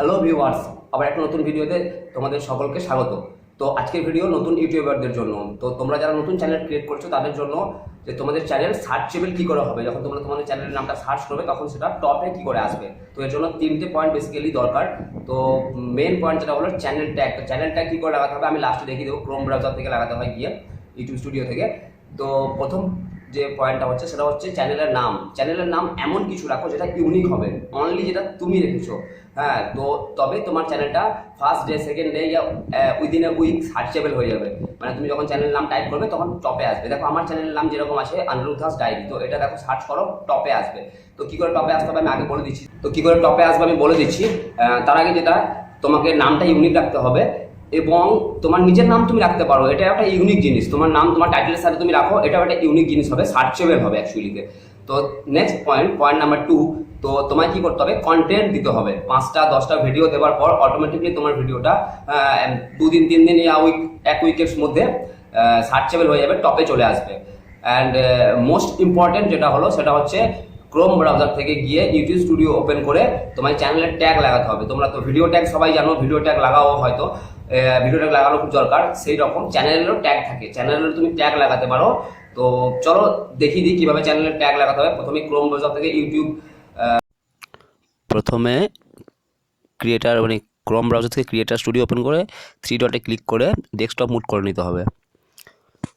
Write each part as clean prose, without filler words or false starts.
Hello viewers, আবার একটা নতুন ভিডিওতে তোমাদের সকলকে স্বাগত। তো আজকের ভিডিও নতুন ইউটিউবারদের জন্য। তো তোমরা যারা নতুন চ্যানেল ক্রিয়েট করছো তাদের জন্য যে তোমাদের চ্যানেল সার্চেবল কী করে হবে, যখন তোমরা তোমাদের চ্যানেলের নামটা সার্চ করবে তখন সেটা টপে কী করে আসবে। তো এর জন্য তিনটে পয়েন্ট বেসিক্যালি দরকার। তো মেন পয়েন্ট যেটা হলো চ্যানেল ট্যাগ। তো চ্যানেল ট্যাগ কী করে লাগাতে হবে আমি লাস্টে দেখিয়ে দেবো। ক্রোম ব্রাউজার থেকে লাগাতে হয় গিয়ে ইউটিউব স্টুডিও থেকে। তো প্রথম যে পয়েন্টটা হচ্ছে সেটা হচ্ছে চ্যানেলের নাম। চ্যানেলের নাম এমন কিছু রাখো যেটা ইউনিক হবে, অনলি যেটা তুমি রেখেছো। হ্যাঁ, তো তবে তোমার চ্যানেলটা ফার্স্ট ডে সেকেন্ড ডে ইয়া উইদিন এ উইক সার্চেবল হয়ে যাবে। মানে তুমি যখন চ্যানেলের নাম টাইপ করবে তখন টপে আসবে। দেখো আমার চ্যানেলের নাম যেরকম আছে আনিরুদ্ধাস ডায়েরি, তো এটা দেখো সার্চ করো টপে আসবে। তো কী করে টপে আসতে হবে আমি আগে বলে দিচ্ছি। তার আগে যেটা তোমাকে নামটা ইউনিক রাখতে হবে এবং তোমার নিজের নাম তুমি রাখতে পারো, এটা একটা ইউনিক জিনিস। তোমার নাম তোমার টাইটেলের সাথে তুমি রাখো, এটাও একটা ইউনিক জিনিস হবে, সার্চেবল হবে অ্যাকচুয়ালিতে। তো নেক্সট পয়েন্ট নাম্বার 2, তো তোমায় কি করতে হবে, কন্টেন্ট দিতে হবে। 5টা 10টা ভিডিও দেওয়ার পর অটোমেটিকলি তোমার ভিডিওটা 2 দিন 3 দিন ইয়া এক উইকের মধ্যে সার্চেবল হয়ে যাবে, টপে চলে আসবে। অ্যান্ড মোস্ট ইম্পর্টেন্ট যেটা হলো সেটা হচ্ছে ক্রোম ব্রাউজার থেকে গিয়ে ইউটিউব স্টুডিও ওপেন করে তোমার চ্যানেলের ট্যাগ লাগাতে হবে। তোমরা তো ভিডিও ট্যাগ সবাই জানো, ভিডিও ট্যাগ লাগাও হয়তো, ভিডিও ট্যাগ লাগানো খুব দরকার। সেই রকম চ্যানেলেরও ট্যাগ থাকে, চ্যানেলেরও তুমি ট্যাগ লাগাতে পারো। তো চলো দেখিয়ে দিই কীভাবে চ্যানেলের ট্যাগ লাগাতে হবে। প্রথমে ক্রোম ব্রাউজার থেকে প্রথমে ক্রোম ব্রাউজার থেকে ক্রিয়েটার স্টুডিও ওপেন করে 3 ডটে ক্লিক করে ডেস্কটপ মুড করে নিতে হবে,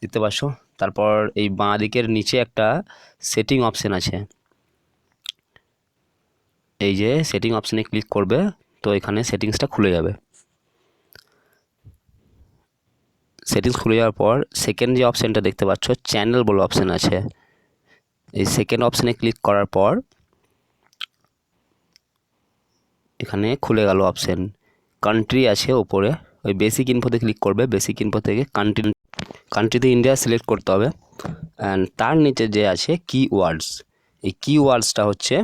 দেখতে পাচ্ছ। তারপর এই বাঁ দিকের নিচে একটা সেটিং অপশন আছে, এই যে সেটিং অপশানে ক্লিক করবে তো এখানে সেটিংসটা খুলে যাবে। সেটিংস খুলে যাওয়ার পর সেকেন্ড যে অপশানটা দেখতে পাচ্ছ চ্যানেল বলে অপশান আছে, এই সেকেন্ড অপশানে ক্লিক করার পর এখানে খুলে গেল অপশান। কান্ট্রি আছে ওপরে, ওই বেসিক ইনফোতে ক্লিক করবে। বেসিক ইনফো থেকে কান্ট্রিতে ইন্ডিয়া সিলেক্ট করতে হবে। অ্যান্ড তার নিচে যে আছে কিওয়ার্ডস, এই কিওয়ার্ডসটা হচ্ছে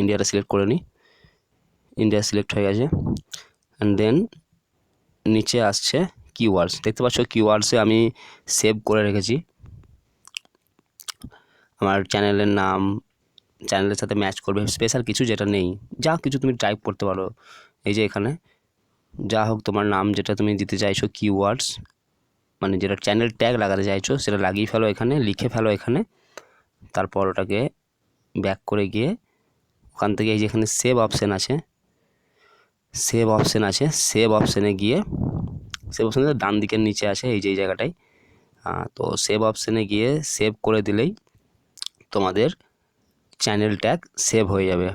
ইন্ডিয়াটা সিলেক্ট করে নিই। ইন্ডিয়া সিলেক্ট হয়ে গেছে। অ্যান্ড দেন নিচে আসছে কিওয়ার্ডস, দেখতে পাচ্ছ কিওয়ার্ডসে আমি সেভ করে রেখেছি আমার চ্যানেলের নাম, চ্যানেলের সাথে ম্যাচ করবে স্পেশাল কিছু যেটা নেই, যা কিছু তুমি টাইপ করতে পারো। এই যে এখানে যা হোক তোমার নাম যেটা তুমি দিতে চাইছো, কিওয়ার্ডস মানে যেটা চ্যানেল ট্যাগ লাগাতে চাইছো সেটা লাগিয়ে ফেলো, এখানে লিখে ফেলো এখানে। তারপর ওটাকে ব্যাক করে গিয়ে ওখান থেকে এই যে এখানে সেভ অপশান আছে, সেভ অপশানে গিয়ে ডান দিকের নিচে আছে এই যে এই জায়গাটায়। তো সেভ অপশানে গিয়ে সেভ করে দিলেই তোমাদের চ্যানেল ট্যাগ সেভ হয়ে যাবে।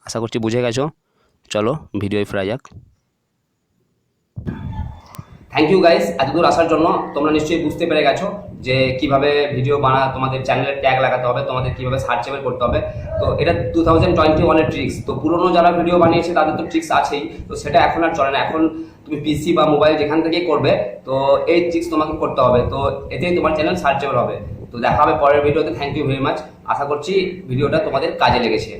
আশা করছি বুঝে গেছো। চলো ভিডিওয় ফেরা যাক। থ্যাংক ইউ গাইস, এতদূর আসার জন্য। তোমরা নিশ্চয়ই বুঝতে পেরে গেছো যে কিভাবে ভিডিও তোমাদের চ্যানেলের ট্যাগ লাগাতে হবে, তোমাদের কিভাবে সার্চেবল করতে হবে। তো এটা 2021-এর ট্রিক্স। তো পুরোনো যারা ভিডিও বানিয়েছে তাদের তো ট্রিক্স আছেই, তো সেটা এখন আর চলে না। এখন তুমি পিসি বা মোবাইল যেখান থেকেই করবে, তো এই ট্রিক্স তোমাকে করতে হবে। তো এতেই তোমার চ্যানেল সার্চেবল হবে। তো দেখা হবে পরের ভিডিওতে। Thank you very much. আশা করছি ভিডিওটা তোমাদের কাজে লেগেছে।